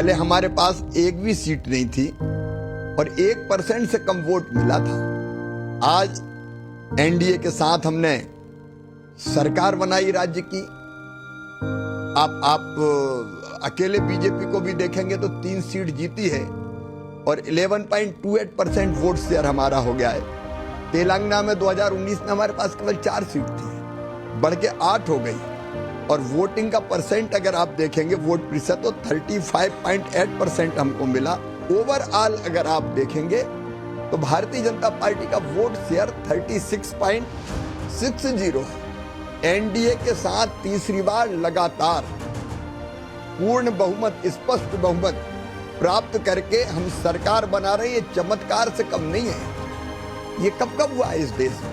पहले हमारे पास एक भी सीट नहीं थी और 1% से कम वोट मिला था। आज एनडीए के साथ हमने सरकार बनाई राज्य की। आप अकेले बीजेपी को भी देखेंगे तो 3 सीट जीती है और 11.28% वोट शेयर हमारा हो गया है। तेलंगाना में 2019 में हमारे पास केवल 4 सीट थी, बढ़ के 8 हो गई और वोटिंग का परसेंट अगर आप देखेंगे, वोट प्रतिशत, तो 35.8% हमको मिला। ओवरऑल अगर आप देखेंगे तो भारतीय जनता पार्टी का वोट शेयर 36.60 है। एनडीए के साथ तीसरी बार लगातार पूर्ण बहुमत, स्पष्ट बहुमत प्राप्त करके हम सरकार बना रहे हैं। ये चमत्कार से कम नहीं है। ये कब हुआ है इस देश में?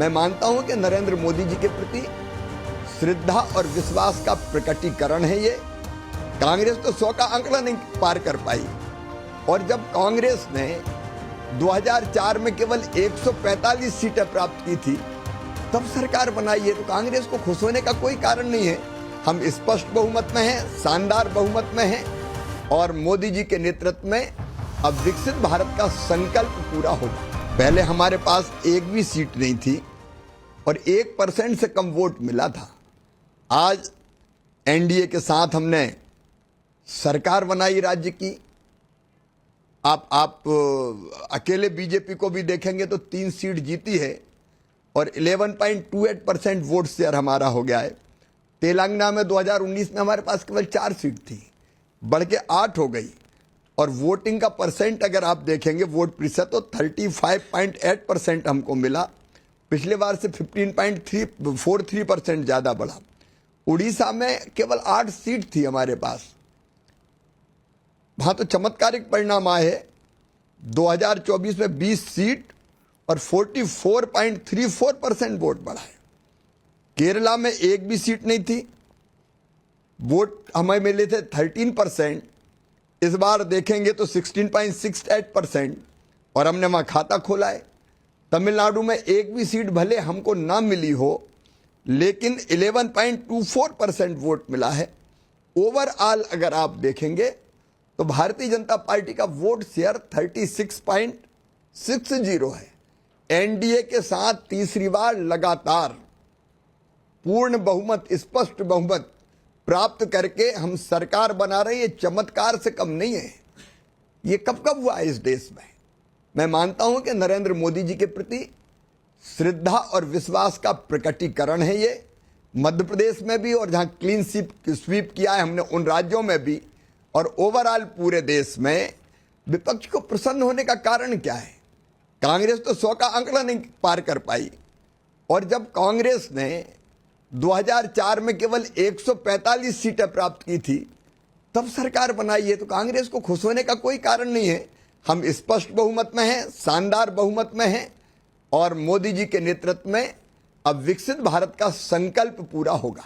मैं मानता हूं कि नरेंद्र मोदी जी के प्रति श्रद्धा और विश्वास का प्रकटीकरण है ये। कांग्रेस तो 100 का आंकड़ा नहीं पार कर पाई और जब कांग्रेस ने 2004 में केवल 145 सीटें प्राप्त की थी तब सरकार बनाई है, तो कांग्रेस को खुश होने का कोई कारण नहीं है। हम स्पष्ट बहुमत में हैं, शानदार बहुमत में हैं और मोदी जी के नेतृत्व में अब विकसित भारत का संकल्प पूरा होगा। पहले हमारे पास एक भी सीट नहीं थी और 1% से कम वोट मिला था। आज एनडीए के साथ हमने सरकार बनाई राज्य की। आप अकेले बीजेपी को भी देखेंगे तो 3 सीट जीती है और 11.28% वोट शेयर हमारा हो गया है। तेलंगाना में 2019 में हमारे पास केवल 4 सीट थी, बढ़ के 8 हो गई और वोटिंग का परसेंट अगर आप देखेंगे, वोट प्रतिशत, तो 35.8% हमको मिला। पिछले बार से 15.43% ज़्यादा बढ़ा। उड़ीसा में केवल 8 सीट थी हमारे पास, वहाँ तो चमत्कारिक परिणाम आए हैं। 2024 में 20 सीट और 44.34% वोट बढ़ा है। केरला में एक भी सीट नहीं थी, वोट हमें मिले थे 13%। इस बार देखेंगे तो 16.68% और हमने वहाँ खाता खोला है। तमिलनाडु में एक भी सीट भले हमको ना मिली हो लेकिन 11.24% वोट मिला है। ओवरऑल अगर आप देखेंगे तो भारतीय जनता पार्टी का वोट शेयर 36.60 है। एनडीए के साथ तीसरी बार लगातार पूर्ण बहुमत, स्पष्ट बहुमत प्राप्त करके हम सरकार बना रहे हैं। ये चमत्कार से कम नहीं है। ये कब हुआ है इस देश में? मैं मानता हूं कि नरेंद्र मोदी जी के प्रति श्रद्धा और विश्वास का प्रकटीकरण है ये। मध्य प्रदेश में भी और जहां क्लीन स्वीप किया है हमने, उन राज्यों में भी और ओवरऑल पूरे देश में विपक्ष को प्रसन्न होने का कारण क्या है? कांग्रेस तो 100 का आंकड़ा नहीं पार कर पाई और जब कांग्रेस ने 2004 में केवल 145 सीटें प्राप्त की थी तब सरकार बनाई है, तो कांग्रेस को खुश होने का कोई कारण नहीं है। हम स्पष्ट बहुमत में हैं, शानदार बहुमत में हैं और मोदी जी के नेतृत्व में अब विकसित भारत का संकल्प पूरा होगा।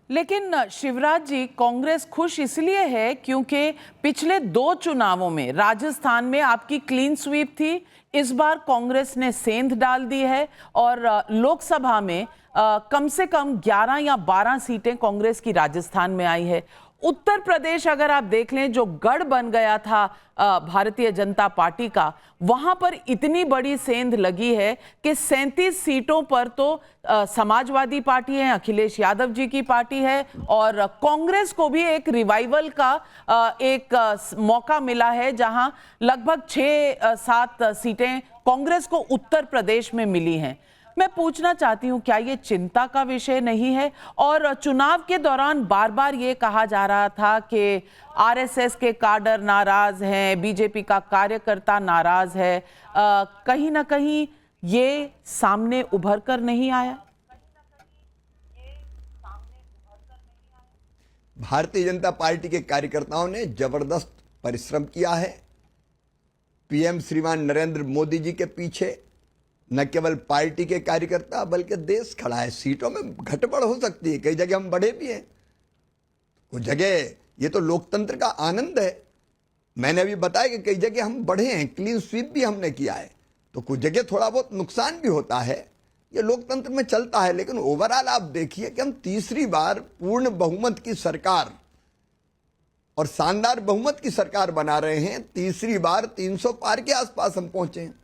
लेकिन शिवराज जी, कांग्रेस खुश इसलिए है क्योंकि पिछले 2 चुनावों में राजस्थान में आपकी क्लीन स्वीप थी, इस बार कांग्रेस ने सेंध डाल दी है और लोकसभा में कम से कम 11 या 12 सीटें कांग्रेस की राजस्थान में आई है। उत्तर प्रदेश अगर आप देख लें, जो गढ़ बन गया था भारतीय जनता पार्टी का, वहां पर इतनी बड़ी सेंध लगी है कि 37 सीटों पर तो समाजवादी पार्टी है, अखिलेश यादव जी की पार्टी है और कांग्रेस को भी एक रिवाइवल का एक मौका मिला है, जहां लगभग 6-7 सीटें कांग्रेस को उत्तर प्रदेश में मिली हैं। मैं पूछना चाहती हूं, क्या ये चिंता का विषय नहीं है? और चुनाव के दौरान बार बार ये कहा जा रहा था कि आरएसएस के काडर नाराज हैं, बीजेपी का कार्यकर्ता नाराज है, कहीं ना कहीं ये सामने उभर कर नहीं आया? भारतीय जनता पार्टी के कार्यकर्ताओं ने जबरदस्त परिश्रम किया है। पीएम श्रीमान नरेंद्र मोदी जी के पीछे न केवल पार्टी के कार्यकर्ता बल्कि देश खड़ा है। सीटों में घटबढ़ हो सकती है, कई जगह हम बढ़े भी हैं, कुछ जगह ये तो लोकतंत्र का आनंद है। मैंने अभी बताया कि कई जगह हम बढ़े हैं, क्लीन स्वीप भी हमने किया है, तो कुछ जगह थोड़ा बहुत नुकसान भी होता है, ये लोकतंत्र में चलता है। लेकिन ओवरऑल आप देखिए कि हम तीसरी बार पूर्ण बहुमत की सरकार और शानदार बहुमत की सरकार बना रहे हैं। तीसरी बार 300 पार के आसपास हम पहुंचे हैं।